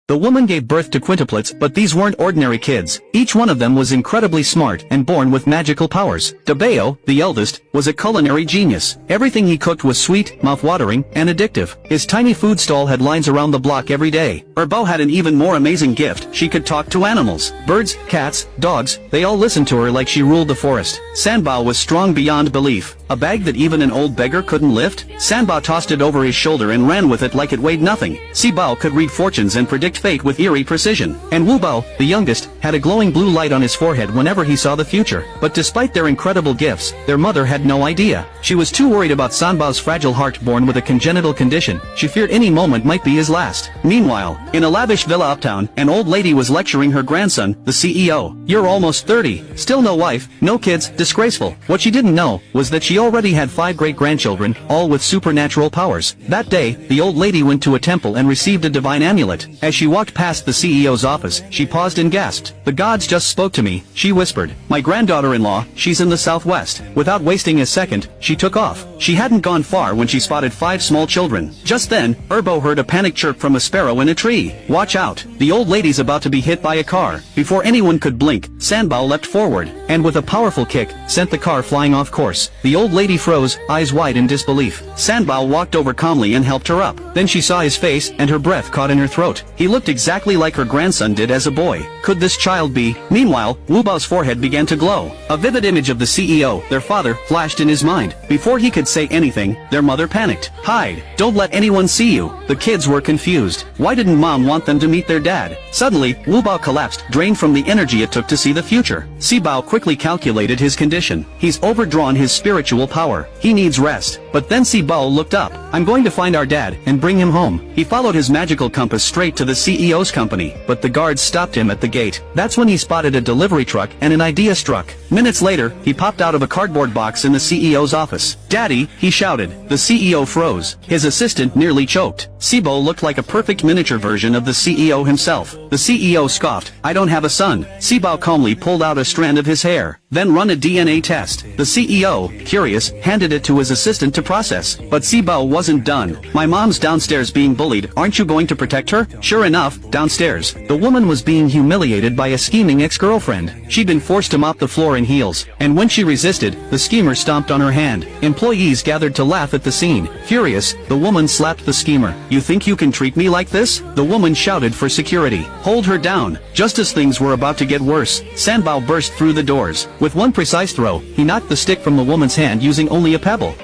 The woman gave birth to quintuplets, but these weren't ordinary kids. Each one of them was incredibly smart and born with magical powers. Debeo, the eldest, was a culinary genius. Everything he cooked was sweet, mouth-watering, and addictive. His tiny food stall had lines around the block every day. Erbo had an even more amazing gift. She could talk to animals. Birds, cats, dogs, they all listened to her like she ruled the forest. Sanbao was strong beyond belief. A bag that even an old beggar couldn't lift? Sanbao tossed it over his shoulder and ran with it like it weighed nothing. Sibao could read fortunes and predict fate with eerie precision. And Wubao, the youngest, had a glowing blue light on his forehead whenever he saw the future. But despite their incredible gifts, their mother had no idea. She was too worried about Sanbao's fragile heart born with a congenital condition. She feared any moment might be his last. Meanwhile, in a lavish villa uptown, an old lady was lecturing her grandson, the CEO. "You're almost 30. Still no wife, no kids, disgraceful." What she didn't know was that she already had 5 great-grandchildren, all with supernatural powers. That day, the old lady went to a temple and received a divine amulet. As she walked past the CEO's office, she paused and gasped. "The gods just spoke to me," she whispered. "My granddaughter-in-law, she's in the southwest." Without wasting a second, she took off. She hadn't gone far when she spotted 5 small children. Just then, Erbo heard a panic chirp from a sparrow in a tree. "Watch out, the old lady's about to be hit by a car." Before anyone could blink, Sanbao leapt forward, and with a powerful kick, sent the car flying off course. The old lady froze, eyes wide in disbelief. Sanbao walked over calmly and helped her up. Then she saw his face, and her breath caught in her throat. He looked exactly like her grandson did as a boy. Could this child be? Meanwhile, Wubao's forehead began to glow. A vivid image of the CEO, their father, flashed in his mind. Before he could say anything, their mother panicked. "Hide! Don't let anyone see you!" The kids were confused. Why didn't mom want them to meet their dad? Suddenly, Wubao collapsed, drained from the energy it took to see the future. Sibao quickly calculated his condition. He's overdrawn his spiritual power. He needs rest. But then Sibao looked up. "I'm going to find our dad and bring him home." He followed his magical compass straight to the CEO's company, but the guards stopped him at the gate. That's when he spotted a delivery truck and an idea struck. Minutes later, he popped out of a cardboard box in the CEO's office. "Daddy," he shouted. The CEO froze. His assistant nearly choked. Sibo looked like a perfect miniature version of the CEO himself. The CEO scoffed. "I don't have a son." Sibao calmly pulled out a strand of his hair. "Then run a DNA test." The CEO, curious, handed it to his assistant to process. But Sibao wasn't done. "My mom's downstairs being bullied. Aren't you going to protect her?" Sure enough, downstairs, the woman was being humiliated by a scheming ex-girlfriend. She'd been forced to mop the floor in heels, and when she resisted, the schemer stomped on her hand. Employees gathered to laugh at the scene. Furious, the woman slapped the schemer. "You think you can treat me like this?" The woman shouted for security. "Hold her down." Just as things were about to get worse, Sanbao burst through the doors. With one precise throw, he knocked the stick from the woman's hand using only a pebble.